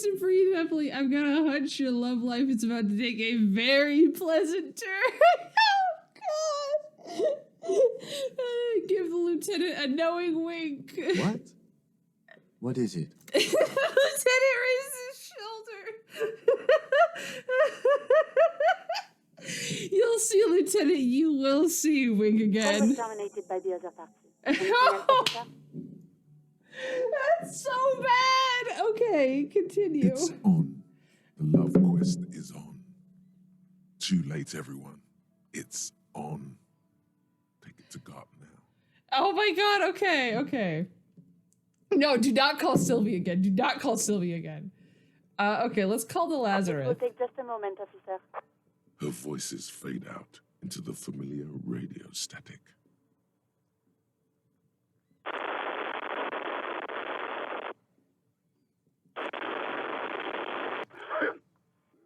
and breathe heavily. I've got a hunch your love life is about to take a very pleasant turn. Oh, God. Give the lieutenant a knowing wink. What? What is it? The lieutenant raises his shoulder. You'll see, Lieutenant. You will see. Wink again. Almost dominated by the other party. Anything else, officer? That's so bad. Okay, continue. It's on. The love quest is on. Too late, everyone. It's on. Take it to God now. Oh my God. Okay. No, do not call Sylvie again. Do not call Sylvie again. Okay, let's call the It will Lazarus. take just a moment, officer. Her voices fade out into the familiar radio static.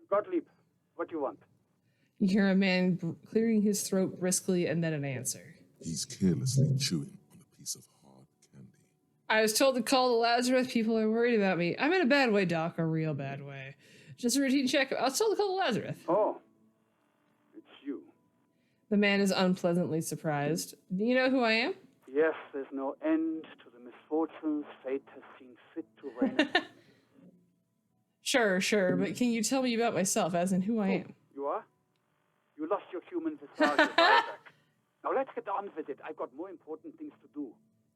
Gottlieb, what do you want? You hear a man clearing his throat briskly and then an answer. He's carelessly chewing on a piece of hard candy. I was told to call the Lazarus. People are worried about me. I'm in a bad way, Doc, a real bad way. Just a routine checkup. I was told to call the Lazarus. Oh, it's you. The man is unpleasantly surprised. Do you know who I am? Yes, there's no end to the misfortunes fate has seen fit to rain. Sure, but can you tell me about myself, as in who I am? You are? You lost your human visage a while back. Now let's get on with it. I've got more important things to do.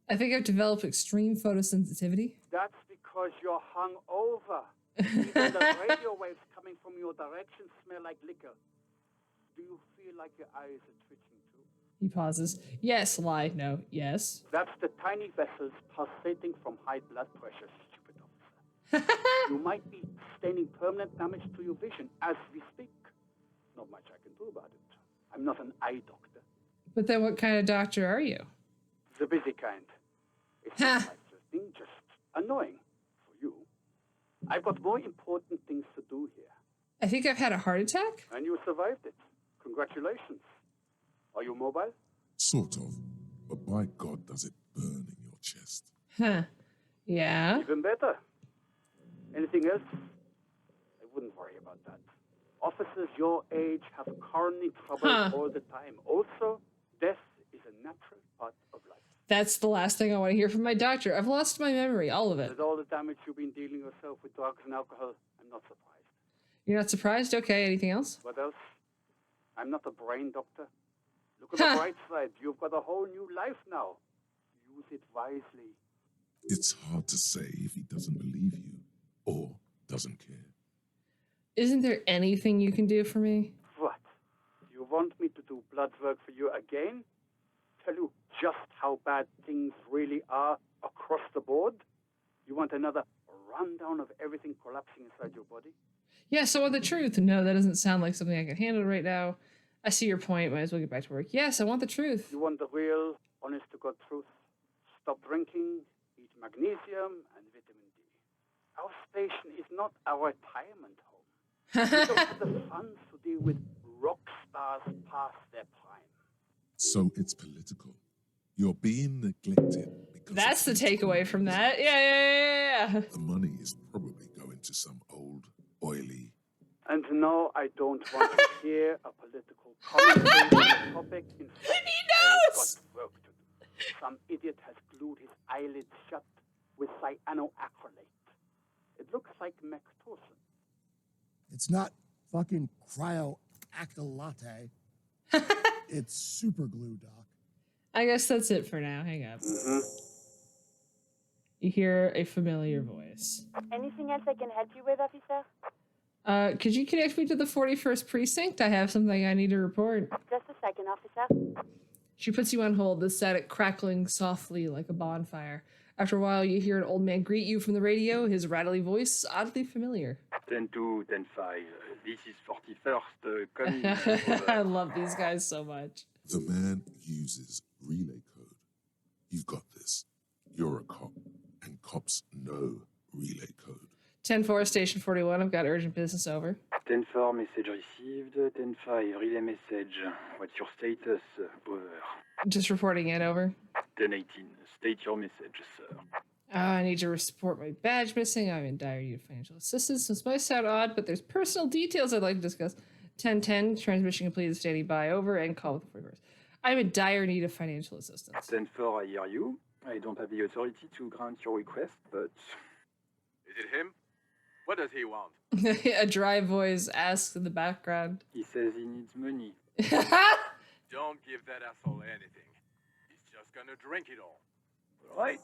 I think I've developed extreme photosensitivity. That's because you're hungover. Even the radio waves coming from your direction smell like liquor. Do you feel like your eyes are twitching too? He pauses. Yes, lie. No, yes. That's the tiny vessels pulsating from high blood pressure, stupid officer. You might be sustaining permanent damage to your vision as we speak. Not much I can do about it. I'm not an eye doctor. But then what kind of doctor are you? The busy kind. It's not life-threatening, just annoying for you. I've got more important things to do here. I think I've had a heart attack? And you survived it. Congratulations. Are you mobile? Sort of. But by God, does it burn in your chest. Huh. Yeah. Even better. Anything else? I wouldn't worry about that. Officers your age have coronary trouble all the time. Also, death is a natural part of life. That's the last thing I want to hear from my doctor. I've lost my memory, all of it. With all the damage you've been dealing yourself with drugs and alcohol, I'm not surprised. You're not surprised? Okay, anything else? What else? I'm not a brain doctor. Look at the bright side. You've got a whole new life now. Use it wisely. It's hard to say if he doesn't believe you or doesn't care. Isn't there anything you can do for me? What? You want me to do blood work for you again? Tell you just how bad things really are across the board? You want another rundown of everything collapsing inside your body? Yes, I want the truth. No, that doesn't sound like something I can handle right now. I see your point. Might as well get back to work. Yes, I want the truth. You want the real, honest-to-God truth? Stop drinking, eat magnesium, and vitamin D. Our station is not a retirement home. We don't have the funds to deal with rock stars past their prime. So it's political. You're being neglected because That's the takeaway from that. Yeah. the money is probably going to some old, oily. And no, I don't want to hear a political commentary on the topic. In fact, He I've knows! got work to do. Some idiot has glued his eyelids shut with cyanoacrylate. It looks like Mactorson. It's not fucking cryoacrylate. It's super glue, Doc. I guess that's it for now. Hang up. You hear a familiar voice. Anything else I can help you with, officer? Could you connect me to the 41st precinct? I have something I need to report. Just a second, officer. She puts you on hold, the static crackling softly like a bonfire. After a while, you hear an old man greet you from the radio, his rattly voice oddly familiar. 10-2, 10-5. This is 41st. Coming. I love these guys so much. The man uses relay code. You've got this. You're a cop, and cops know relay code. 10-4, Station 41. I've got urgent business, over. 10-4, message received. 10-5, relay message. What's your status? Over. Just reporting it, over. 10-18, state your message, sir. I need to report my badge missing. I'm in dire need of financial assistance. This might sound odd, but there's personal details I'd like to discuss. 1010, transmission completed, standing by, over, and call with the force. I'm in dire need of financial assistance. 10-4, I hear you. I don't have the authority to grant your request, but... Is it him? What does he want? A dry voice asks in the background. He says he needs money. Don't give that asshole anything. He's just gonna drink it all. Right.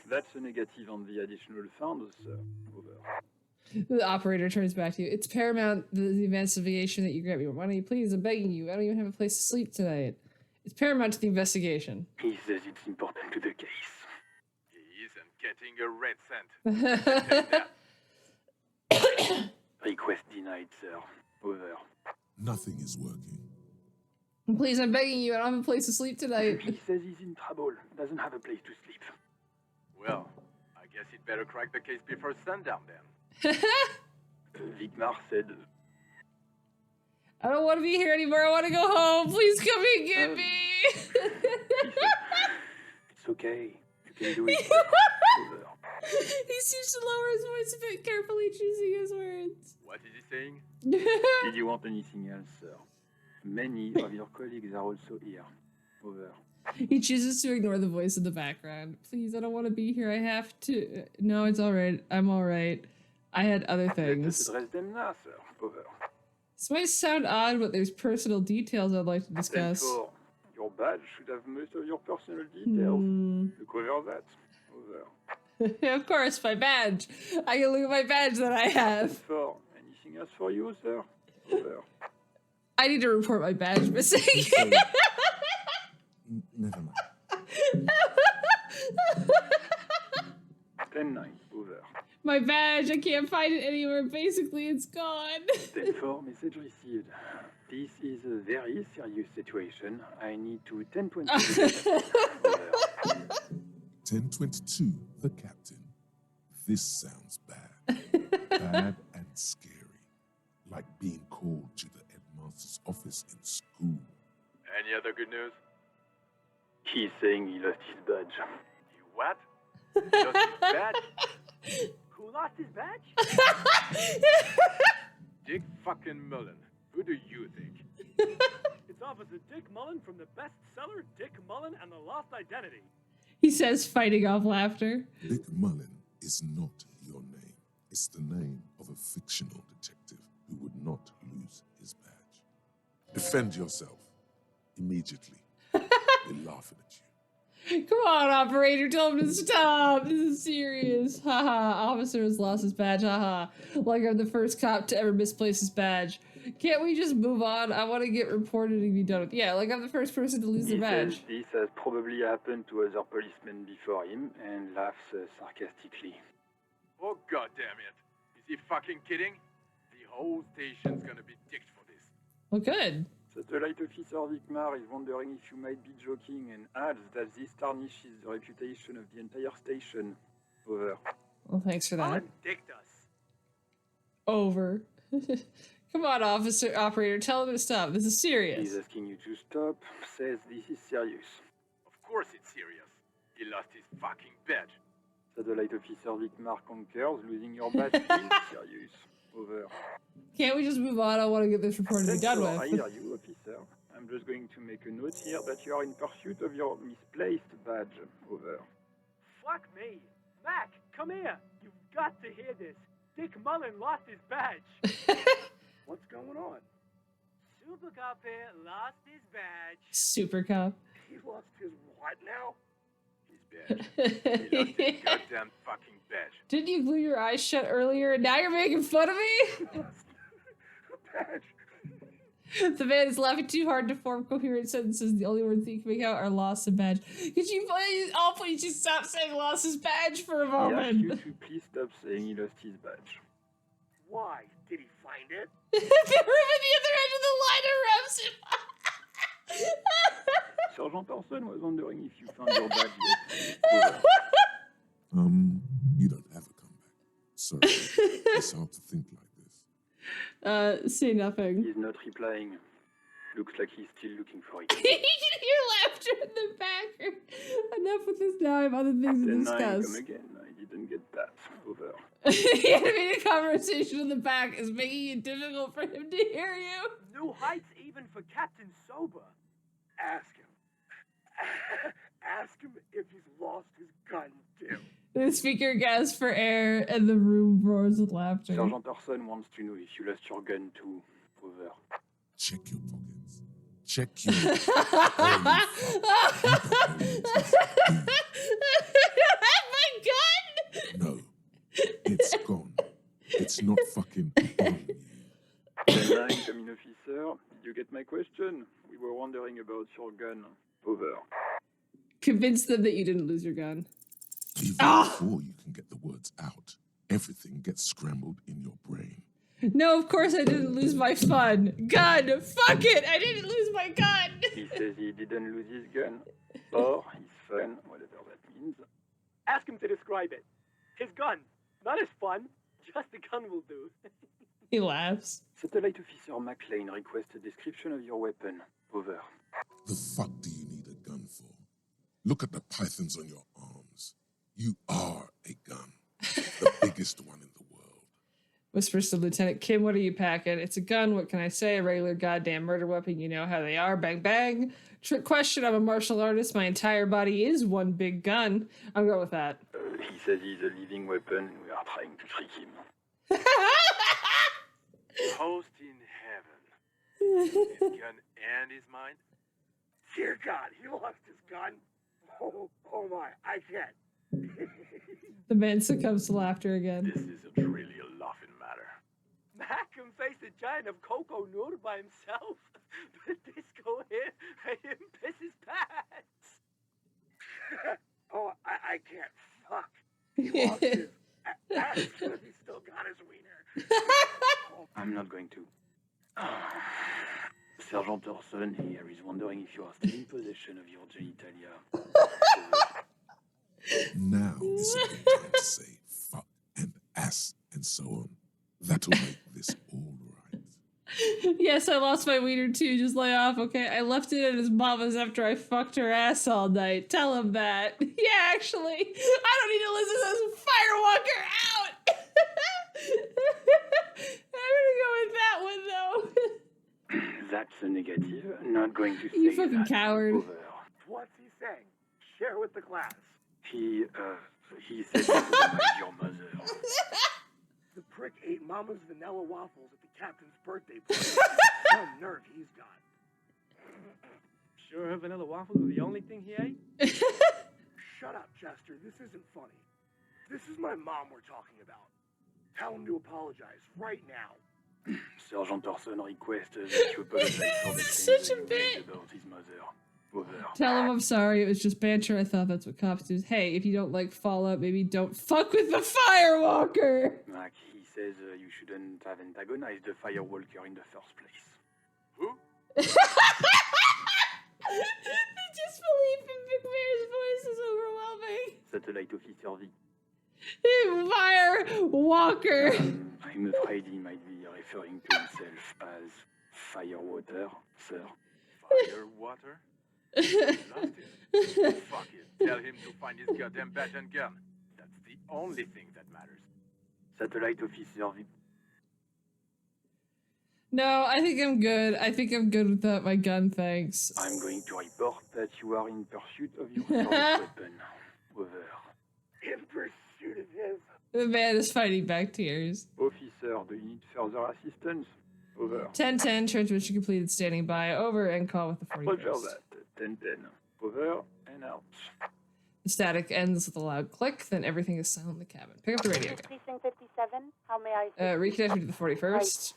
That's a negative on the additional funds. Over. The operator turns back to you. It's paramount the investigation that you grant me. Why don't you please? I'm begging you. I don't even have a place to sleep tonight. It's paramount to the investigation. He says it's important to the case. He isn't getting a red cent. Request denied, sir. Over. Nothing is working. Please, I'm begging you. I don't have a place to sleep tonight. He says he's in trouble. Doesn't have a place to sleep. Well, I guess he'd better crack the case before sundown then. Vigmar said... I don't want to be here anymore. I want to go home. Please come and get me. He said, it's okay. You can do it. Over. He seems to lower his voice a bit, carefully choosing his words. What is he saying? Did you want anything else, sir? Many of your colleagues are also here. Over. He chooses to ignore the voice in the background. Please, I don't want to be here. I have to. No, it's all right. I'm all right. I had other Let us things. address them now, sir. Over. This might sound odd, but there's personal details I'd like to discuss. 10-4. Your badge should have most of your personal details. To cover that. Over. Of course, my badge. I can look at my badge that I have. 10-4. Anything else for you, sir? Over. I need to report my badge missing. Never mind. 10-9. Over. My badge, I can't find it anywhere. Basically, it's gone. 10-4. Message received. This is a very serious situation. I need to 10-20. 1022, the captain. This sounds bad. Bad and scary. Like being called to the headmaster's office in school. Any other good news? He's saying he lost his badge. He what? He lost his badge? Who lost his badge? Dick fucking Mullen. Who do you think? It's Officer Dick Mullen from the bestseller Dick Mullen and the Lost Identity. He says, fighting off laughter. Dick Mullen is not your name. It's the name of a fictional detective who would not lose his badge. Defend yourself. Immediately. They're laughing at you. Come on, operator, tell him to stop. This is serious. Haha, officer has lost his badge. Haha. Like I'm the first cop to ever misplace his badge. Can't we just move on? I want to get reported and be done with. Yeah, like I'm the first person to lose He their says badge. this has probably happened to other policemen before him and laughs sarcastically. Oh, goddamn it. Is he fucking kidding? The whole station's gonna be dicked for this. Well, good. Satellite Officer Vigmar is wondering if you might be joking and adds that this tarnishes the reputation of the entire station. Over. Well, thanks for that. Mullen dicked us. Over. Come on, operator, tell him to stop. This is serious. He's asking you to stop, says this is serious. Of course it's serious. He lost his fucking badge. Satellite Officer Vigmar concurs, losing your badge is serious. Over. Can't we just move on? I want to get this report and be done I with. hear you, officer. I'm just going to make a note here that you are in pursuit of your misplaced badge. Over. Fuck me. Mac, come here. You've got to hear this. Dick Mullen lost his badge. What's going on? Super Cop here lost his badge. Super cop. He lost his what now? His badge. He lost his goddamn fucking badge. Didn't you glue your eyes shut earlier and now you're making fun of me? Badge. The man is laughing too hard to form coherent sentences. The only words that you can make out are lost and badge. Could you please just stop saying lost his badge for a He asks moment? you to please stop saying he lost his badge. Why? Did he find it? The room at the other end of the line interrupts him. Sergeant Orson was wondering if you found your badge yet. Over. You don't have a comeback. Sorry. It's hard to think like this. Say nothing. He's not replying. Looks like he's still looking for it. You can hear laughter in the background. Enough with this now. I have other things to 10-9, discuss. come again. I didn't get that. Over. The animated conversation in the back is making it difficult for him to hear you. New heights even for Captain Sober. Ask him. Ask him if he's lost his gun, too. The speaker gasps for air, and the room roars with laughter. Sergeant Orson wants to know if you lost your gun too. Over. Check your pockets. Check your. My gun! No, it's gone. It's not fucking on you. Incoming officer, did you get my question? We were wondering about your gun. Over. Convince them that you didn't lose your gun. Even before you can get the words out, everything gets scrambled in your brain. No, of course I didn't lose my gun. Fuck it! I didn't lose my gun! He says he didn't lose his gun. Or his fun, whatever that means. Ask him to describe it. His gun. Not his fun. Just the gun will do. He laughs. Satellite Officer McLean requests a description of your weapon. Over. The fuck do you need a gun for? Look at the pythons on your arms. You are a gun. The biggest one in the world. Whispers to Lieutenant Kim, what are you packing? It's a gun, what can I say? A regular goddamn murder weapon, you know how they are. Bang, bang. Trick question, I'm a martial artist. My entire body is one big gun. I'm going with that. He says he's a living weapon and we are trying to trick him. Host in heaven. His gun and his mind? Dear God, he lost his gun. Oh my, I can't. The man succumbs to laughter again. This isn't really a laughing matter. Mac can face a giant of cocoa noodle by himself. But Disco here made him piss his pants. Oh, I can't. Fuck. He lost his. Ask him if he's still got his wiener. I'm not going to. Sergeant Orson here is wondering if you are still in possession of your genitalia. Now is a good time to say fuck and ass and so on. That'll make this all right. Yes, I lost my wiener too. Just lay off, okay? I left it at his mama's after I fucked her ass all night. Tell him that. Yeah, actually, I don't need to listen to this firewalker out. I'm gonna go with that one though. That's a negative. Not going to say You fucking that. coward. Over. What's he saying? Share with the class. He says he recognized your mother. The prick ate Mama's vanilla waffles at the captain's birthday party. Some nerve he's got. Sure her vanilla waffles were the only thing he ate? Shut up, Chester. This isn't funny. This is my mom we're talking about. Tell him to apologize right now. Sergeant Orson requests that you apologize for the Such things a that you bit. made about his mother. Over. Tell him I'm sorry. It was just banter. I thought that's what cops do. Hey, if you don't like Fallout, maybe don't fuck with the firewalker. Mac, he says you shouldn't have antagonized the firewalker in the first place. Who? The disbelief in McMahon's voice is overwhelming. Satellite Officer V. Firewalker. I'm afraid he might be referring to himself as Firewater, sir. Fire water? Lost it. Fuck it. Tell him to find his goddamn badge and gun. That's the only thing that matters. Satellite Officer V. No, I think I'm good. I think I'm good without my gun, thanks. I'm going to report that you are in pursuit of your service weapon. Over. In pursuit of his. The man is fighting back tears. Officer, do you need further assistance? Over. 10-10, transmission completed, standing by. Over, and call with the Roger 41st. that. 10-10. Over and out. The static ends with a loud click, then everything is silent in the cabin. Pick up the radio. Precinct 57, how may I assist you? Reconnect me to the 41st.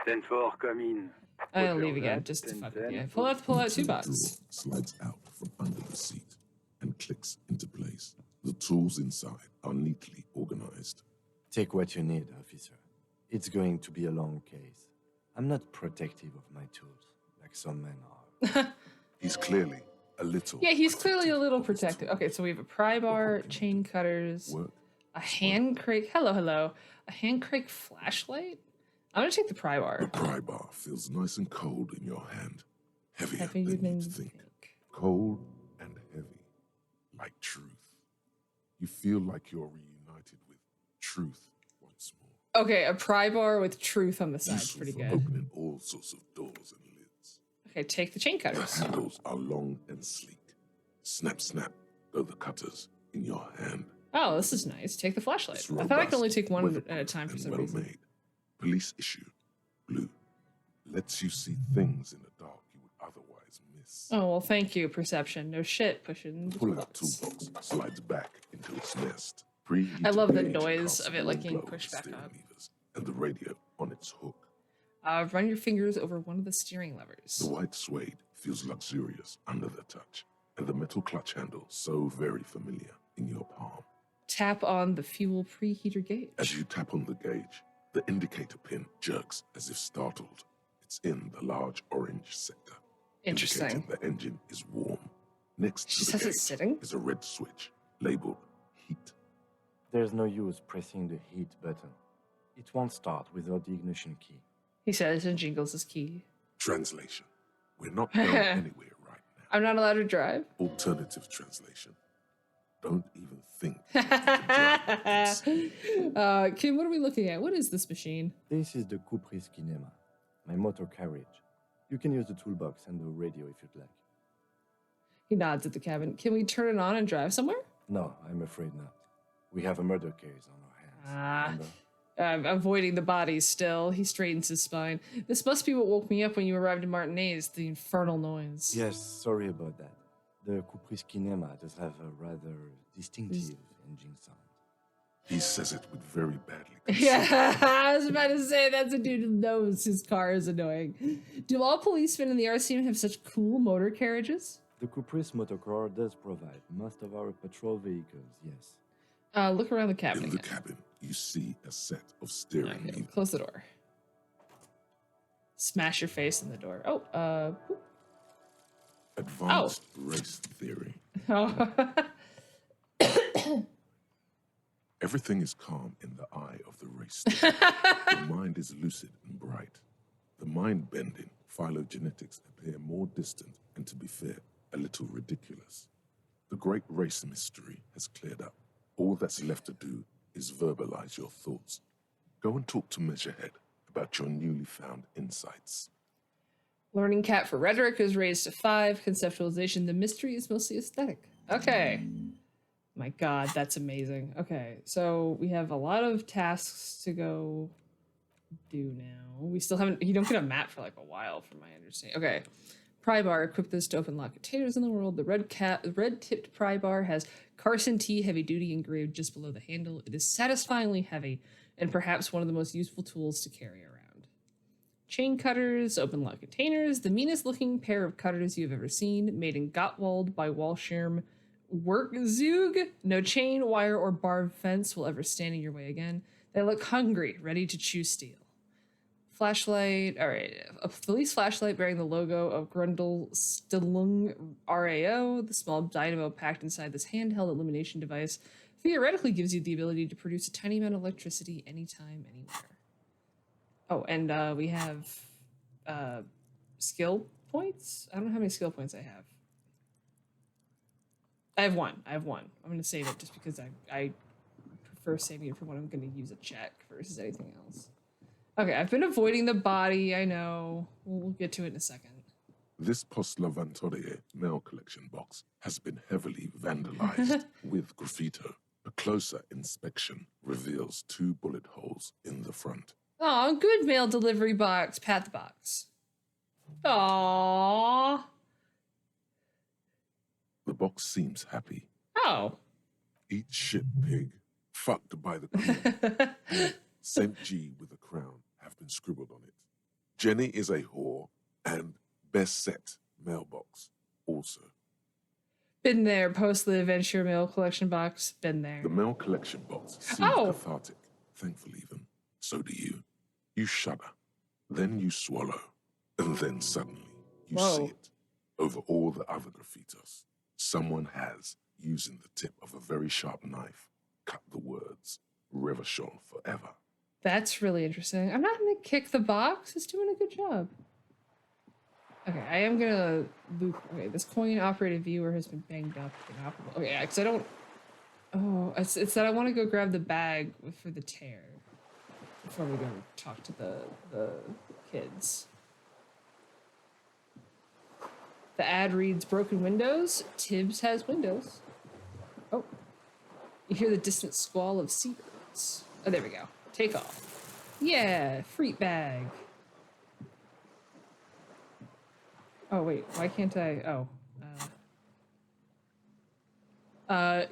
10-4, come in. I'll Roger leave again, that. just to fuck 10-10. with you. Pull out two Utility bucks. drawer slides out from under the seat and clicks into place. The tools inside are neatly organized. Take what you need, officer. It's going to be a long case. I'm not protective of my tools, like some men are. He's clearly a little. Yeah, he's clearly a little of his protective. tool. Okay, so we have a pry bar, chain cutters, Work. a hand crank. Hello. A hand crank flashlight? I'm gonna take the pry The bar. pry bar feels nice and cold in your hand. Heavier Heavier than than you'd you think. think. Cold and heavy. Like truth. You feel like you're reunited with truth once more. Okay, a pry bar with truth on the side. Useful Pretty for good. opening all sorts of doors and lids. Okay, take the chain The cutters. handles are long and sleek. Snap, snap, go the cutters in your hand. Oh, this is nice. Take the flashlight. It's I thought I could only robust, take one at a weatherproof, time for and some well reason. made. Police issue, blue. Lets you see things in the dark you would otherwise miss. Oh, well, thank you, perception. No shit, pushing. The pull-out toolbox slides back into its nest. I love the Preheated noise casts of it, warm like, getting glow pushed on back steering up. levers and the radio on its hook. Run your fingers over one of the steering levers. The white suede feels luxurious under the touch, and the metal clutch handle so very familiar in your palm. Tap on the fuel preheater gauge. As you tap on the gauge, the indicator pin jerks as if startled. It's in the large orange sector. Interesting. Indicating the engine is warm. Next She to says the it's gauge sitting? is a red switch labeled heat. There's no use pressing the heat button. It won't start without the ignition key. He says and jingles his key. Translation. We're not going anywhere right now. I'm not allowed to drive? Alternative translation. Don't even think. Kim, what are we looking at? What is this machine? This is the Caprice Kinema, my motor carriage. You can use the toolbox and the radio if you'd like. He nods at the cabin. Can we turn it on and drive somewhere? No, I'm afraid not. We have a murder case on our hands. remember? I'm avoiding the bodies still. He straightens his spine. This must be what woke me up when you arrived in Martinez, the infernal noise. Yes, sorry about that. The Caprice Kinema does have a rather distinctive engine sound. He says it with very badly. Yeah, I was about to say that's a dude who knows his car is annoying. Do all policemen in the RCM have such cool motor carriages? The Caprice motorcar does provide most of our patrol vehicles, yes. Look around the cabin. In the again. cabin, you see a set of steering Okay, wheels. close the door. Smash your face in the door. Oh, boop. Advanced race theory. Oh. Everything is calm in the eye of the race theory. The mind is lucid and bright. The mind-bending phylogenetics appear more distant and, to be fair, a little ridiculous. The great race mystery has cleared up. All that's left to do is verbalize your thoughts. Go and talk to Measurehead about your newly found insights. Learning cap for rhetoric is raised to 5. Conceptualization, the mystery is mostly aesthetic. Okay. My God, that's amazing. Okay, so we have a lot of tasks to go do now. We still haven't, you don't get a map for like a while from my understanding. Okay. Pry bar, equip this to open lock containers in the world. The red-tipped pry bar has Carson T heavy duty engraved just below the handle. It is satisfyingly heavy and perhaps one of the most useful tools to carry around. Chain cutters, open lock containers, the meanest looking pair of cutters you've ever seen, made in Gottwald by Walschirm Werkzeug. No chain, wire, or barbed fence will ever stand in your way again. They look hungry, ready to chew steel. Flashlight, all right. A police flashlight bearing the logo of Grundl Stillung RAO. The small dynamo packed inside this handheld illumination device theoretically gives you the ability to produce a tiny amount of electricity anytime, anywhere. Oh, and we have skill points? I don't know how many skill points I have. I have one. I'm going to save it just because I prefer saving it for when I'm going to use a check versus anything else. Okay, I've been avoiding the body, I know. We'll get to it in a second. This Postlavantorie mail collection box has been heavily vandalized with graffito. A closer inspection reveals 2 bullet holes in the front. Aw, good mail delivery box. Pat the box. Aww. The box seems happy. Oh. Eat shit, pig. Fucked by the queen. Saint G with a crown have been scribbled on it. Jenny is a whore, and best set mailbox also. Been there, post the adventure mail collection box. Been there. The mail collection box seems cathartic, thankful even. So do you. You shudder, then you swallow, and then suddenly you see it. Over all the other graffitos, someone has, using the tip of a very sharp knife, cut the words, Revachon forever. That's really interesting. I'm not going to kick the box. It's doing a good job. Okay, I am going to loop. Okay, this coin-operated viewer has been banged up. Okay, because I don't... Oh, it's that I want to go grab the bag for the tear before we go talk to the kids. The ad reads broken windows. Tibbs has windows. Oh. You hear the distant squall of seabirds. Oh, there we go. Take off. Yeah, fruit bag. Oh, wait. Why can't I? Oh.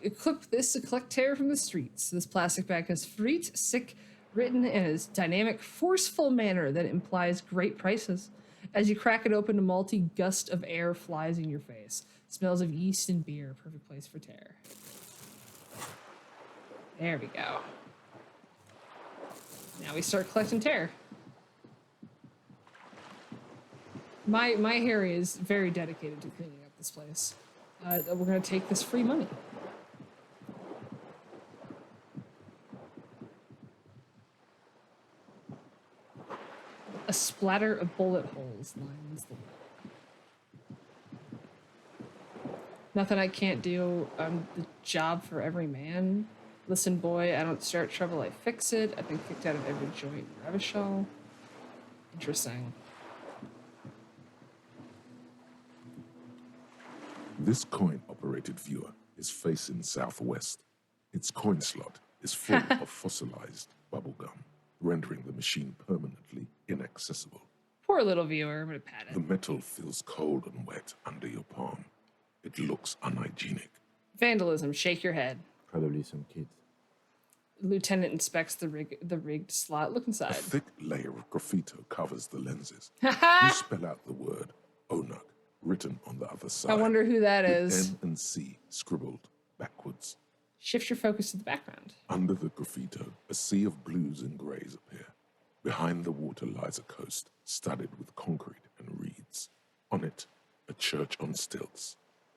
Equip this to collect terror from the streets. This plastic bag has fruit, sick, written in a dynamic, forceful manner that implies great prices. As you crack it open, a malty gust of air flies in your face. Smells of yeast and beer. Perfect place for terror. There we go. Now we start collecting terror. My Harry is very dedicated to cleaning up this place. We're gonna take this free money. A splatter of bullet holes lines the wall. Nothing I can't do. I'm the job for every man. Listen, boy, I don't start trouble, I fix it. I've been kicked out of every joint in Revachol. Interesting. This coin-operated viewer is facing southwest. Its coin slot is full of fossilized bubblegum, rendering the machine permanently inaccessible. Poor little viewer, I'm gonna pat The it. metal feels cold and wet under your palm. It looks unhygienic. Vandalism, shake your head. Probably some kids. Lieutenant inspects the rigged slot. Look A inside. thick layer of graffito covers the lenses. I You spell out the word Onuk written on the other side. wonder who that with is. N and C scribbled backwards. Shift your focus to the background. Under the graffito, a sea of blues and greys appear. Behind the water lies a coast studded with concrete and reeds. On it, a church on stilts,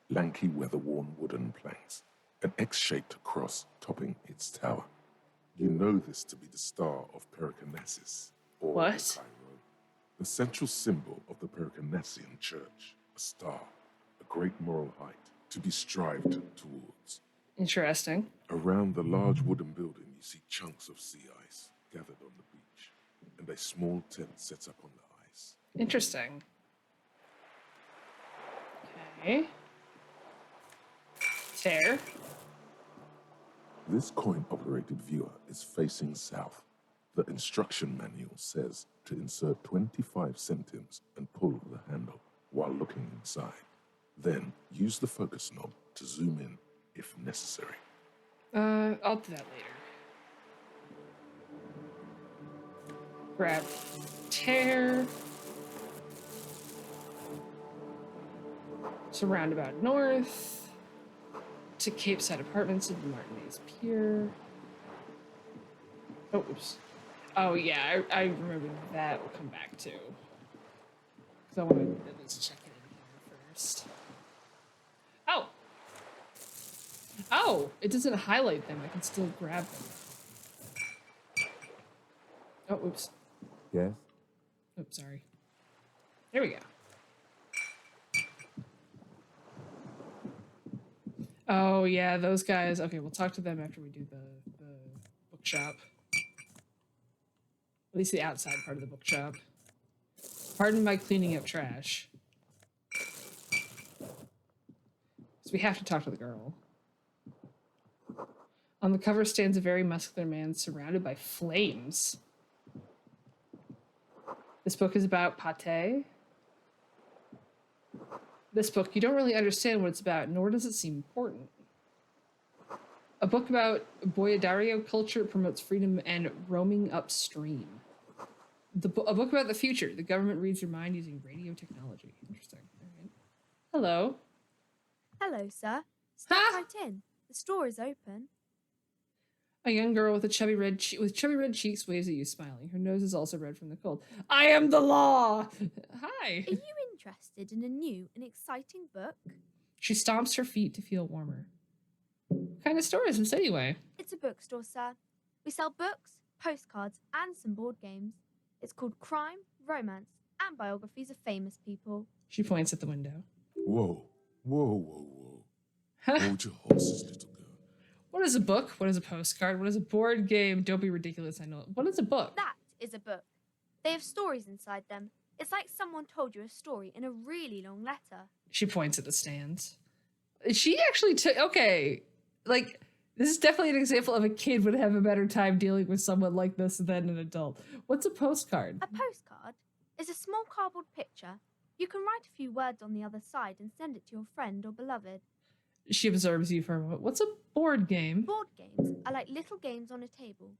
lanky weather-worn wooden planks, an X-shaped cross topping its tower. You know this to be the Star of Pericarnassus, or What? Cairo, the central symbol of the Pericarnassian Church, a star, a great moral height to be strived towards. Interesting. Around the large wooden building, you see chunks of sea ice gathered on the beach, and a small tent sets up on the ice. Interesting. Okay. Tear. This coin-operated viewer is facing south. The instruction manual says to insert 25 centimes and pull the handle while looking inside. Then use the focus knob to zoom in if necessary. I'll do that later. Grab tear. So roundabout north to Cape Side Apartments and Martinez Pier. Oh, oops. Oh yeah, I remember that will come back too. Because I want to at least check it in here first. Oh! Oh! It doesn't highlight them. I can still grab them. Oh, oops. Yes? Oops, sorry. There we go. Oh, yeah, those guys. Okay, we'll talk to them after we do the bookshop. At least the outside part of the bookshop. Pardon my cleaning up trash. So we have to talk to the girl. On the cover stands a very muscular man surrounded by flames. This book is about pate. This book, you don't really understand what it's about, nor does it seem important. A book about Boyadario culture promotes freedom and roaming upstream. A book about the future. The government reads your mind using radio technology. Interesting. All right. Hello. Hello, sir. Step right in. The store is open. A young girl with chubby red cheeks waves at you, smiling. Her nose is also red from the cold. I am the law. Hi. Are you interested in a new and exciting book? She stomps her feet to feel warmer. What kind of store is this anyway? It's a bookstore, sir. We sell books, postcards, and some board games. It's called Crime, Romance, and Biographies of Famous People. She points at the window. Whoa, whoa, whoa, whoa. Hold your horses, little girl. What is a book? What is a postcard? What is a board game? Don't be ridiculous, I know. What is a book? That is a book. They have stories inside them. It's like someone told you a story in a really long letter. She points at the stands. She actually took, okay, like, this is definitely an example of a kid would have a better time dealing with someone like this than an adult. What's a postcard? A postcard is a small cardboard picture. You can write a few words on the other side and send it to your friend or beloved. She observes you for a moment. What's a board game? Board games are like little games on a table,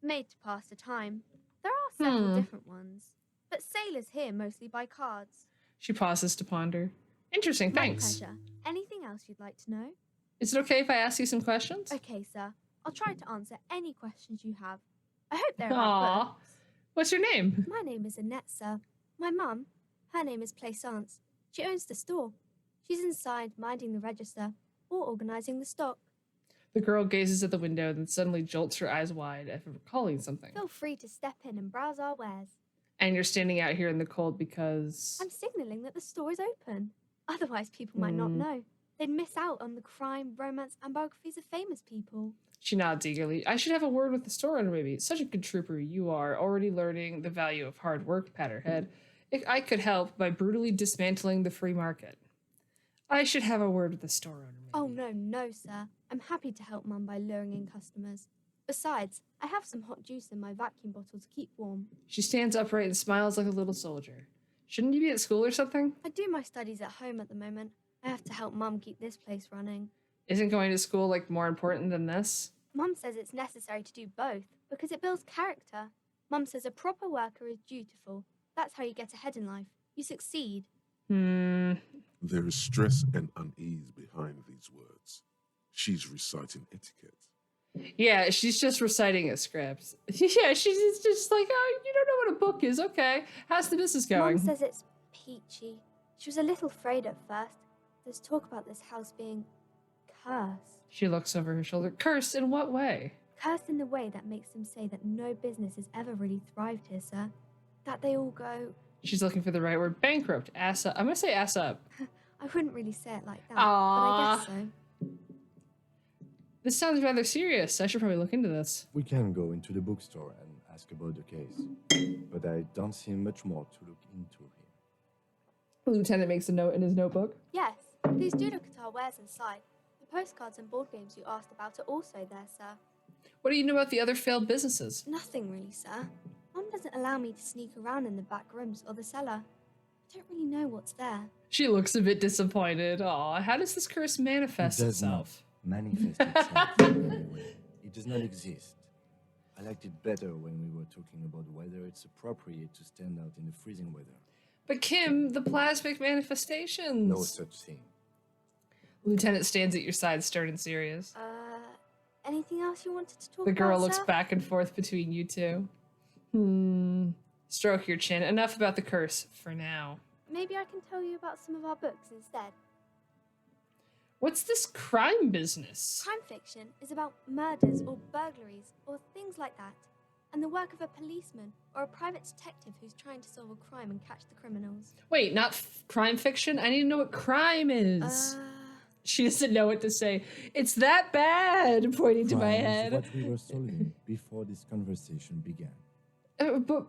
made to pass the time. There are several different ones, but sailors here mostly buy cards. She pauses to ponder. Interesting, thanks. My pleasure. Anything else you'd like to know? Is it okay if I ask you some questions? Okay, sir. I'll try to answer any questions you have. I hope they're Aww. about books. What's your name? My name is Annette, sir. My mum, her name is Plaisance. She owns the store. She's inside minding the register or organising the stock. The girl gazes at the window, then suddenly jolts her eyes wide as if recalling something. Feel free to step in and browse our wares. And you're standing out here in the cold because... I'm signalling that the store is open. Otherwise, people might not know. They'd miss out on the crime, romance, and biographies of famous people. She nods eagerly. I should have a word with the store owner, maybe. Such a good trooper you are, already learning the value of hard work, Patterhead. If I could help by brutally dismantling the free market. I should have a word with the store owner, maybe. Oh, no, sir. I'm happy to help Mum by luring in customers. Besides, I have some hot juice in my vacuum bottle to keep warm. She stands upright and smiles like a little soldier. Shouldn't you be at school or something? I do my studies at home at the moment. I have to help Mum keep this place running. Isn't going to school, like, more important than this? Mum says it's necessary to do both because it builds character. Mum says a proper worker is dutiful. That's how you get ahead in life. You succeed. There is stress and unease behind these words. She's reciting etiquette. Yeah, she's just reciting a script. Yeah, she's just like, oh, you don't know what a book is. Okay. How's the business going? Mum says it's peachy. She was a little afraid at first. There's talk about this house being cursed. She looks over her shoulder. Cursed in what way? Cursed in the way that makes them say that no business has ever really thrived here, sir. That they all go... She's looking for the right word. Bankrupt. Ass up. I'm going to say ass up. I wouldn't really say it like that, Aww. but I guess so. This sounds rather serious. I should probably look into this. We can go into the bookstore and ask about the case, but I don't see much more to look into here. The lieutenant makes a note in his notebook. Yes, please do look at our wares inside. The postcards and board games you asked about are also there, sir. What do you know about the other failed businesses? Nothing really, sir. Mum doesn't allow me to sneak around in the back rooms or the cellar. I don't really know what's there. She looks a bit disappointed. Aw, how does this curse manifest It does itself? not manifest itself in any way. It does not exist. I liked it better when we were talking about whether it's appropriate to stand out in the freezing weather. But Kim, the plasmic manifestations. No such thing. Lieutenant stands at your side, stern and serious. Anything else you wanted to talk about, The girl looks sir? back and forth between you two. Stroke your chin. Enough about the curse for now. Maybe I can tell you about some of our books instead. What's this crime business? Crime fiction is about murders or burglaries or things like that, and the work of a policeman or a private detective who's trying to solve a crime and catch the criminals. Wait, not crime fiction? I need to know what crime is. She doesn't know what to say. It's that bad, pointing to my Crime is head. what we were solving before this conversation began.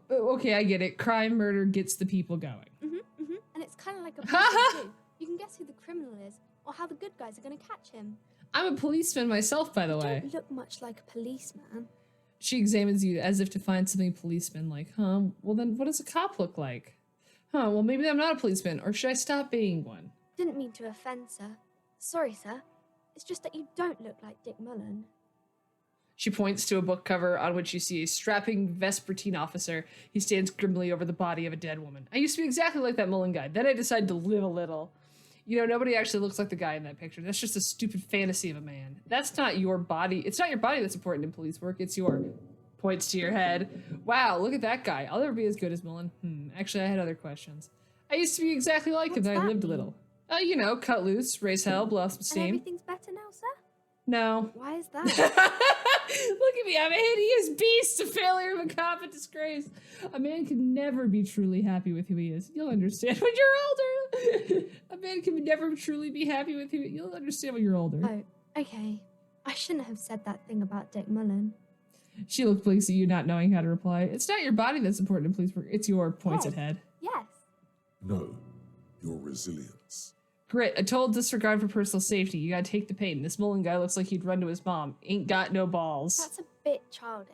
Okay, I get it. Crime, murder gets the people going. And it's kind of like a puzzle too. You can guess who the criminal is or how the good guys are going to catch him. I'm a policeman myself, by the way. You don't look much like a policeman. She examines you as if to find something policeman like, huh? Well then, what does a cop look like? Huh, well maybe I'm not a policeman, or should I stop being one? Didn't mean to offend, sir. Sorry, sir. It's just that you don't look like Dick Mullen. She points to a book cover on which you see a strapping Vespertine officer. He stands grimly over the body of a dead woman. I used to be exactly like that Mullen guy. Then I decided to live a little. You know, nobody actually looks like the guy in that picture. That's just a stupid fantasy of a man. That's not your body. It's not your body that's important in police work. It's your... Points to your head. Wow, look at that guy. I'll never be as good as Mullen. Actually, I had other questions. I used to be exactly like him, then I lived a little. You know, cut loose, raise hell, blow off some And steam. everything's better now, sir? No. Why is that? Look at me, I'm a hideous beast, a failure of a cop, a disgrace. A man can never be truly happy with who he is. You'll understand when you're older. A man can never truly be happy with who you'll understand when you're older. Oh, okay. I shouldn't have said that thing about Dick Mullen. She looked blinks at you, not knowing how to reply. It's not your body that's important, please. It's your points at Head. head. Yes. No, your resilience. Grit, a total disregard for personal safety. You gotta take the pain. This Mullen guy looks like he'd run to his mom. Ain't got no balls. That's a bit childish.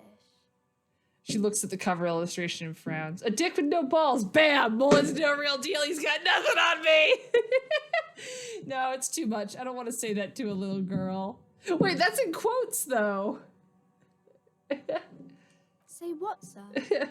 She looks at the cover illustration and frowns. A dick with no balls. Bam! Mullen's no real deal. He's got nothing on me. No, it's too much. I don't want to say that to a little girl. Wait, that's in quotes, though. Say what, sir?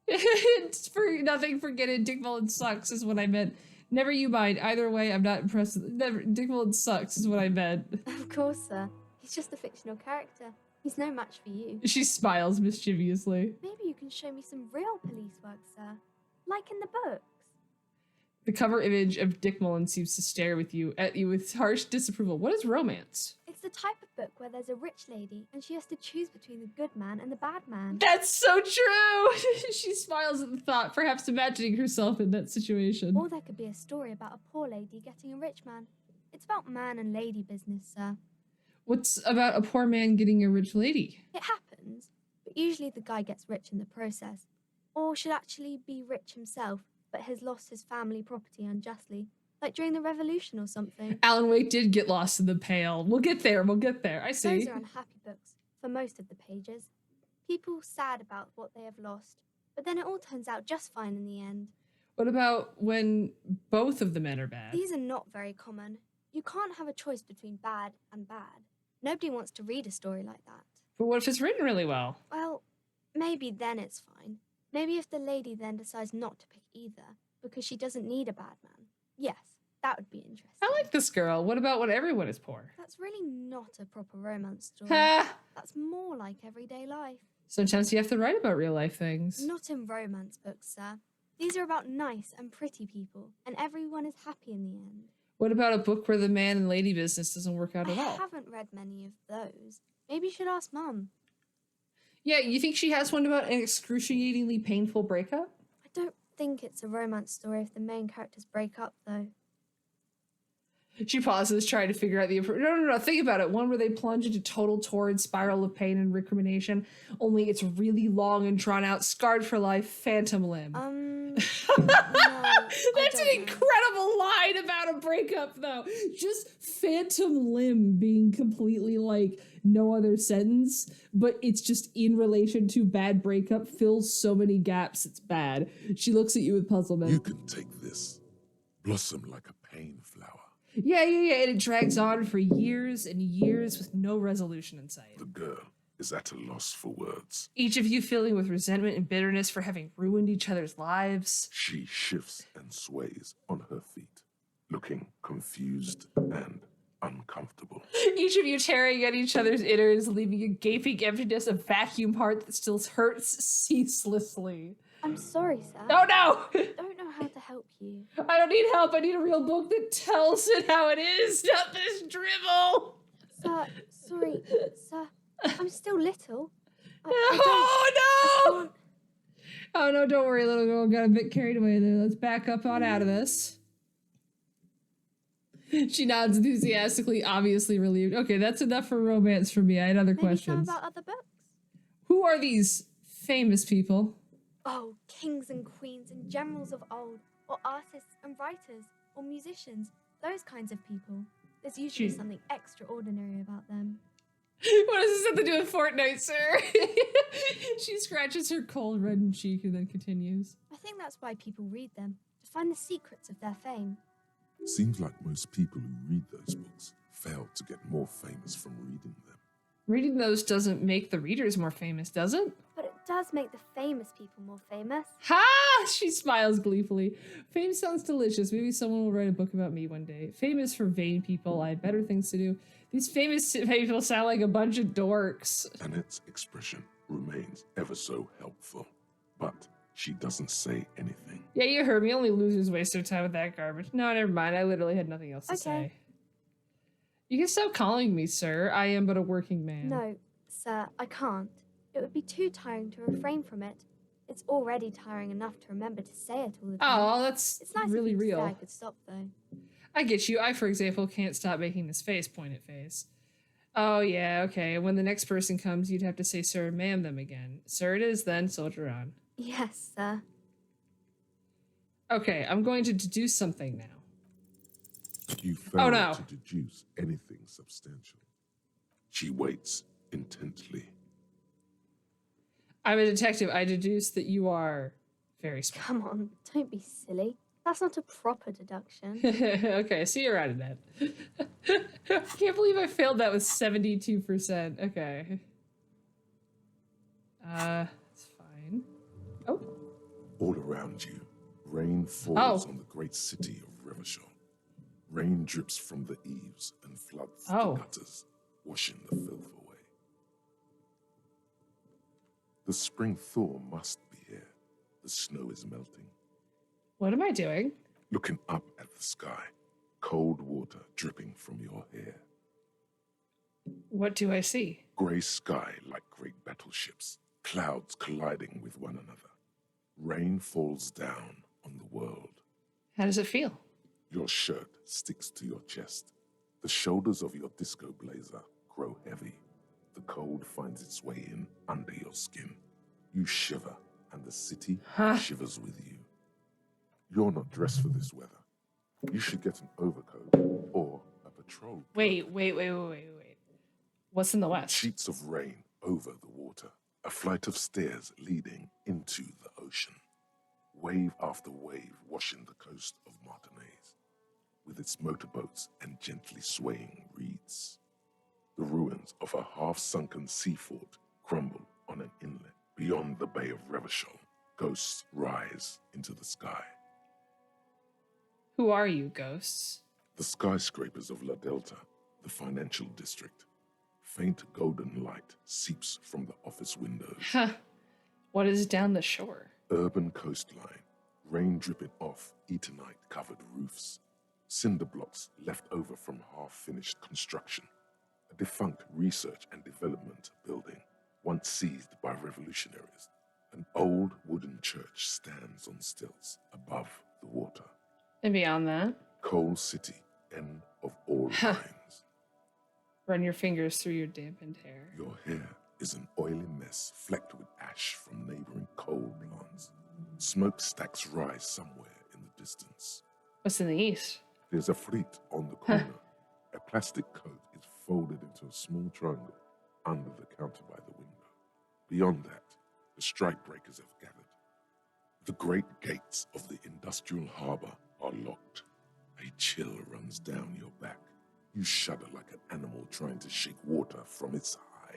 It's for nothing, forget it. Dick Mullen sucks is what I meant. Never you mind. Either way, I'm not impressed. Never. Dick Mullen sucks is what I meant. Of course, sir. He's just a fictional character. He's no match for you. She smiles mischievously. Maybe you can show me some real police work, sir. Like in the books. The cover image of Dick Mullen seems to stare at you with harsh disapproval. What is romance? It's the type of book where there's a rich lady and she has to choose between the good man and the bad man. That's so true! She smiles at the thought, perhaps imagining herself in that situation. Or there could be a story about a poor lady getting a rich man. It's about man and lady business, sir. What's about a poor man getting a rich lady? It happens, but usually the guy gets rich in the process. Or should actually be rich himself, but has lost his family property unjustly. Like during the revolution or something. Alan Wake did get lost in the pale. We'll get there, I see. Those are unhappy books, for most of the pages. People sad about what they have lost, but then it all turns out just fine in the end. What about when both of the men are bad? These are not very common. You can't have a choice between bad and bad. Nobody wants to read a story like that. But what if it's written really well? Well, maybe then it's fine. Maybe if the lady then decides not to pick either, because she doesn't need a bad man. Yes, that would be interesting. I like this girl. What about when everyone is poor? That's really not a proper romance story. Ha! That's more like everyday life. Sometimes you have to write about real life things. Not in romance books, sir. These are about nice and pretty people, and everyone is happy in the end. What about a book where the man and lady business doesn't work out at all? I haven't read many of those. Maybe you should ask Mum. Yeah, you think she has one about an excruciatingly painful breakup? I don't think it's a romance story if the main characters break up, though. She pauses, trying to figure out the... No, think about it. One where they plunge into total torrid spiral of pain and recrimination, only it's really long and drawn out, scarred for life, phantom limb. No, That's an incredible line about a breakup, though. Just phantom limb being completely like no other sentence, but it's just in relation to bad breakup, fills so many gaps, it's bad. She looks at you with puzzlement. You can take this. Blossom like a pain flower. Yeah, and it drags on for years and years with no resolution in sight. The girl is at a loss for words. Each of you filling with resentment and bitterness for having ruined each other's lives. She shifts and sways on her feet, looking confused and uncomfortable. Each of you tearing at each other's innards, leaving a gaping emptiness, a vacuum heart that still hurts ceaselessly. I'm sorry, sir. Oh no! I don't know how to help you. I don't need help. I need a real book that tells it how it is, not this drivel. Sir, sorry, sir. I'm still little. Oh no, don't worry, little girl. Got a bit carried away there. Let's back up on out of this. She nods enthusiastically, obviously relieved. Okay, that's enough for romance for me. I had other questions. Some about other books? Who are these famous people? Oh, kings and queens and generals of old, or artists and writers, or musicians, those kinds of people. There's usually something extraordinary about them. What does this have to do with Fortnite, sir? She scratches her cold reddened cheek and then continues. I think that's why people read them, to find the secrets of their fame. Seems like most people who read those books fail to get more famous from reading them. Reading those doesn't make the readers more famous, does it? But it does make the famous people more famous. Ha! She smiles gleefully. Fame sounds delicious. Maybe someone will write a book about me one day. Fame is for vain people. I have better things to do. These famous people sound like a bunch of dorks. Annette's expression remains ever so helpful, but she doesn't say anything. Yeah, you heard me. Only losers waste their time with that garbage. No, never mind. I literally had nothing else to say. You can stop calling me sir. I am but a working man. No, sir, I can't. It would be too tiring to refrain from it. It's already tiring enough to remember to say it all the time. Oh, that's it's nice really of you to real. say I could stop, though. I get you. I, for example, can't stop making this face, point at face. Oh, yeah, okay. When the next person comes, you'd have to say sir and ma'am them again. Sir it is then, soldier on. Yes, sir. Okay, I'm going to deduce something now. You Oh, fail no. to deduce anything substantial. She waits intently. I'm a detective. I deduce that you are very smart. Come on, don't be silly. That's not a proper deduction. Okay, see you around it. I can't believe I failed that with 72%. Okay. It's fine. Oh. All around you, rain falls on the great city of Revachol. Rain drips from the eaves and floods the gutters, washing the filth away. The spring thaw must be here. The snow is melting. What am I doing? Looking up at the sky, cold water dripping from your hair. What do I see? Grey sky like great battleships, clouds colliding with one another. Rain falls down on the world. How does it feel? Your shirt sticks to your chest. The shoulders of your disco blazer grow heavy. The cold finds its way in under your skin. You shiver, and the city shivers with you. You're not dressed for this weather. You should get an overcoat or a patrol. Wait. What's in the west? Sheets of rain over the water. A flight of stairs leading into the ocean. Wave after wave washing the coast of Martinaise, with its motorboats and gently swaying reeds. The ruins of a half-sunken sea fort crumble on an inlet. Beyond the Bay of Revachol, ghosts rise into the sky. Who are you, ghosts? The skyscrapers of La Delta, the financial district. Faint golden light seeps from the office windows. What is down the shore? Urban coastline, rain dripping off Eternite-covered roofs. Cinder blocks left over from half-finished construction. A defunct research and development building, once seized by revolutionaries. An old wooden church stands on stilts above the water. And beyond that? Coal City, end of all lines. Run your fingers through your dampened hair. Your hair is an oily mess flecked with ash from neighboring coal plants. Smokestacks rise somewhere in the distance. What's in the east? There's a fleet on the corner. A plastic coat is folded into a small triangle under the counter by the window. Beyond that, the strikebreakers have gathered. The great gates of the industrial harbor are locked. A chill runs down your back. You shudder like an animal trying to shake water from its hide.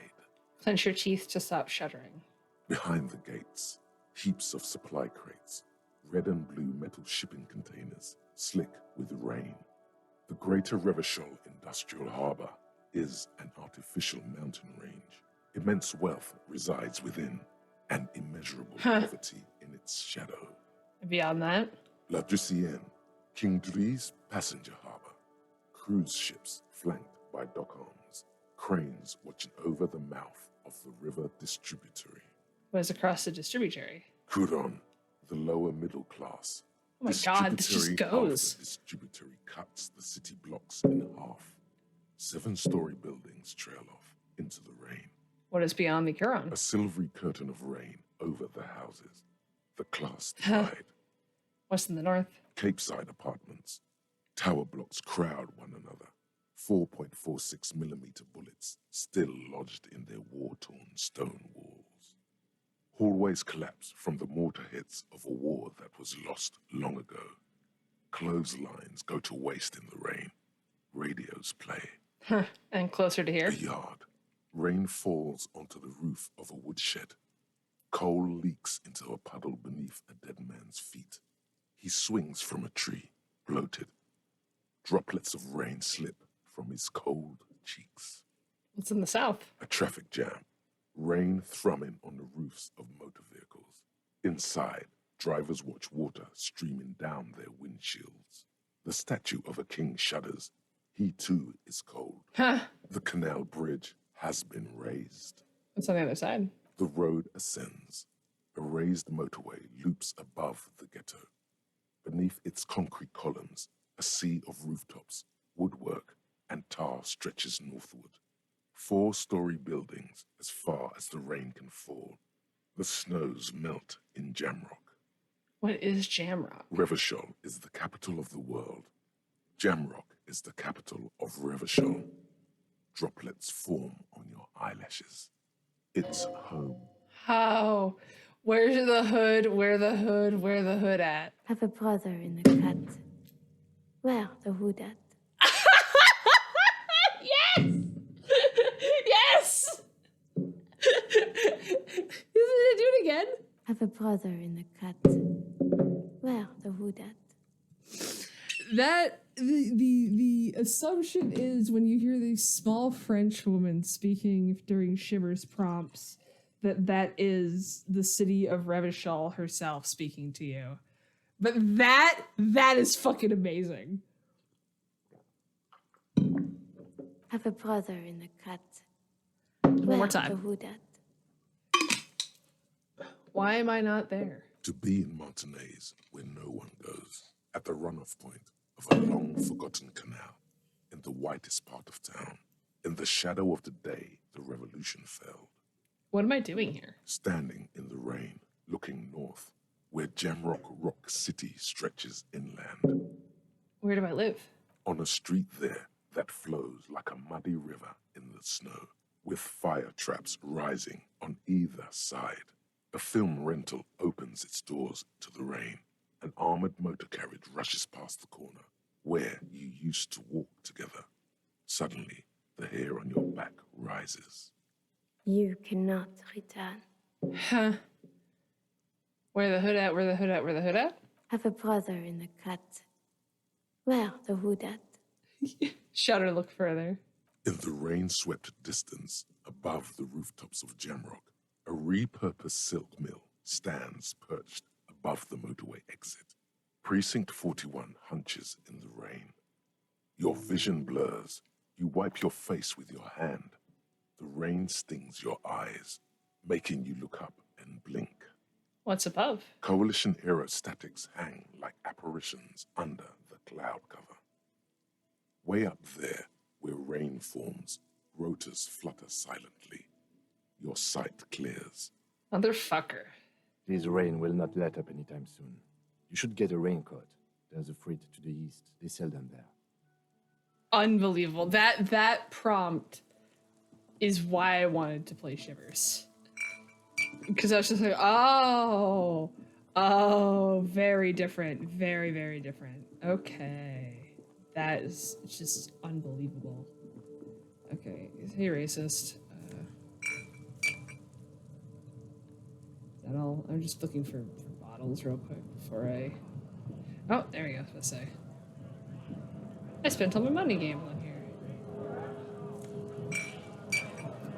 Clench your teeth to stop shuddering. Behind the gates, heaps of supply crates, red and blue metal shipping containers, slick with rain. The Greater Revachol Industrial Harbor is an artificial mountain range. Immense wealth resides within, and immeasurable poverty in its shadow. And beyond that? La Drusienne, King Drui's passenger harbor. Cruise ships flanked by dock arms. Cranes watching over the mouth of the river distributary. What is across the distributary? Curon, the lower middle class. Oh my god, this just goes. The distributary cuts the city blocks in half. 7-story buildings trail off into the rain. What is beyond the Curon? A silvery curtain of rain over the houses. The class divide. What's in the north? Capeside apartments. Tower blocks crowd one another. 4.46mm bullets still lodged in their war-torn stone walls. Hallways collapse from the mortar hits of a war that was lost long ago. Clotheslines go to waste in the rain. Radios play. And closer to here? A yard. Rain falls onto the roof of a woodshed. Coal leaks into a puddle beneath a dead man's feet. He swings from a tree, bloated. Droplets of rain slip from his cold cheeks. What's in the south? A traffic jam. Rain thrumming on the roofs of motor vehicles. Inside, drivers watch water streaming down their windshields. The statue of a king shudders. He too is cold. The canal bridge has been raised. What's on the other side? The road ascends. A raised motorway loops above the ghetto. Beneath its concrete columns, a sea of rooftops, woodwork, and tar stretches northward. 4-story buildings as far as the rain can fall. The snows melt in Jamrock. What is Jamrock? Revachol is the capital of the world. Jamrock is the capital of Revachol. Droplets form on your eyelashes. It's home. How? Where's the hood? Where the hood? Where the hood at? Have a brother in the cut. Where the hood at? Yes! Yes! Do it again. Have a brother in the cut. Where the hood at? That the assumption is when you hear these small French women speaking during Shiver's prompts that is the city of Revachol herself speaking to you. But that is fucking amazing. Have a brother in the cut. One more time. The hood at? Why am I not there? To be in Martinez where no one goes, at the runoff point of a long-forgotten canal, in the whitest part of town, in the shadow of the day the revolution fell. What am I doing here? Standing in the rain, looking north, where Jamrock Rock City stretches inland. Where do I live? On a street there that flows like a muddy river in the snow, with fire traps rising on either side. A film rental opens its doors to the rain. An armored motor carriage rushes past the corner, where you used to walk together. Suddenly, the hair on your back rises. You cannot return. Huh. Where the hood at? Where the hood at? Where the hood at? Have a brother in the cut. Where the hood at? Shudder, look further. In the rain-swept distance, above the rooftops of Jamrock, a repurposed silk mill stands perched above the motorway exit. Precinct 41 hunches in the rain. Your vision blurs. You wipe your face with your hand. The rain stings your eyes, making you look up and blink. What's above? Coalition-era statics hang like apparitions under the cloud cover. Way up there, where rain forms, rotors flutter silently. Your sight clears. Motherfucker. This rain will not let up anytime soon. You should get a raincoat. There's a freight to the east. They sell them there. Unbelievable. That prompt is why I wanted to play Shivers. Because I was just like, oh, very different. Very, very different. Okay. That is just unbelievable. Okay. Hey, racist. Is that all? I'm just looking for bottles real quick before I... Oh, there we go. I was gonna say. I spent all my money gambling here.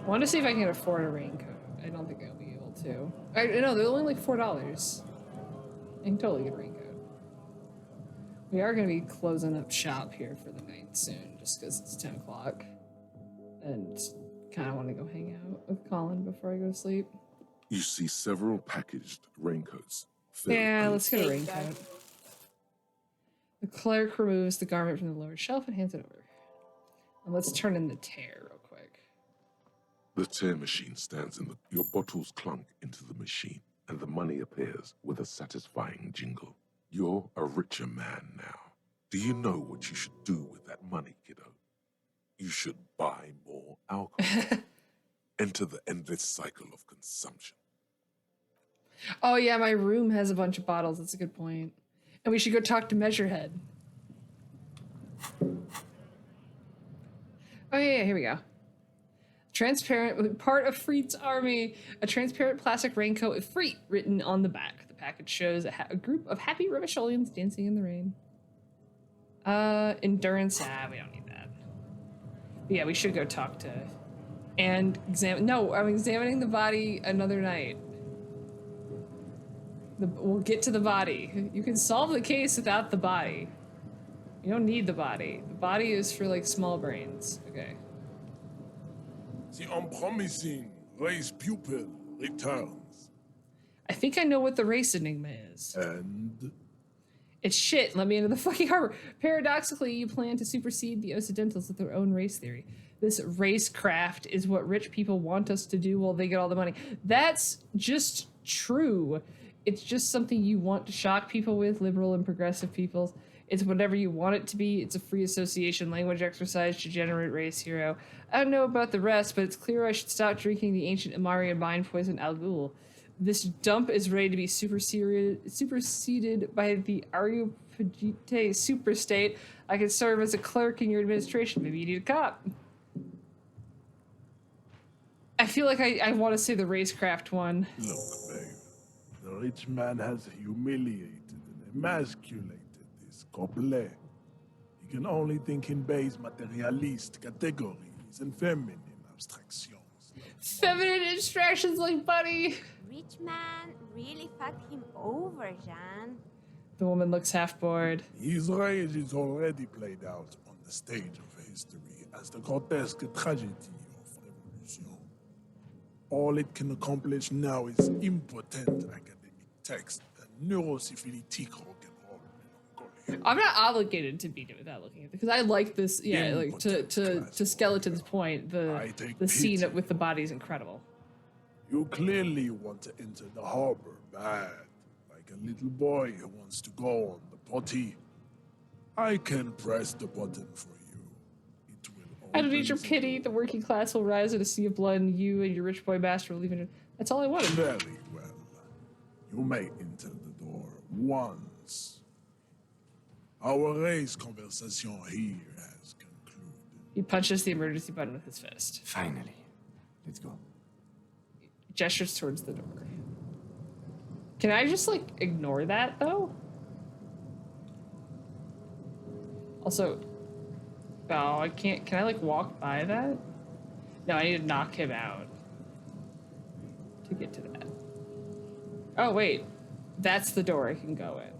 I want to see if I can afford a raincoat. I don't think I'll be able to. I know, they're only like $4. I can totally get a raincoat. We are going to be closing up shop here for the night soon, just because it's 10 o'clock. And kind of want to go hang out with Colin before I go to sleep. You see several packaged raincoats. Yeah, let's get a raincoat. The clerk removes the garment from the lower shelf and hands it over. And let's turn in the tear real quick. The tear machine stands in your bottles clunk into the machine, and the money appears with a satisfying jingle. You're a richer man now. Do you know what you should do with that money, kiddo? You should buy more alcohol. Enter the endless cycle of consumption. Oh yeah, my room has a bunch of bottles. That's a good point. And we should go talk to Measurehead. Oh yeah, here we go. Transparent, part of Freet's army. A transparent plastic raincoat with Freet written on the back. The package shows a group of happy Revacholians dancing in the rain. Endurance, we don't need that. But yeah, we should go talk to... And examine... No, I'm examining the body another night. We'll get to the body. You can solve the case without the body. You don't need the body. The body is for, like, small brains. Okay. The unpromising race pupil returns. I think I know what the race enigma is. And? It's shit. Let me into the fucking harbor. Paradoxically, you plan to supersede the Occidentals with their own race theory. this racecraft is what rich people want us to do while they get all the money. That's just true. It's just something you want to shock people with, liberal and progressive peoples. It's whatever you want it to be. It's a free association language exercise to generate race hero. I don't know about the rest, but it's clear I should stop drinking the ancient Amarian mind poison Al Ghul. This dump is ready to be superseded by the Areopagite superstate. I can serve as a clerk in your administration. Maybe you need a cop. I feel like I want to say the racecraft one. Look, babe. The rich man has humiliated and emasculated this couple. He can only think in base materialist categories and feminine abstractions. Feminine abstractions like Buddy. Rich man really fucked him over, Jean. The woman looks half bored. His rage is already played out on the stage of history as the grotesque tragedy of revolution. All it can accomplish now is impotent academic text and neurosyphilitic rock and roll melancholy. I'm not obligated to beat it without looking at it because I like this. Yeah, like to Skeleton's point, the scene with the body is incredible. You clearly want to enter the harbor bad, like a little boy who wants to go on the potty. I can press the button for you. It will. I don't need your pity. The working class will rise in a sea of blood, and you and your rich boy master will leave it. That's all I wanted. Very well. You may enter the door once. Our race conversation here has concluded. He punches the emergency button with his fist. Finally. Let's go. Gestures towards the door. Can I just, like, ignore that, though? Also, oh, I can't, can I, like, walk by that? No, I need to knock him out to get to that. Oh, wait. That's the door I can go in.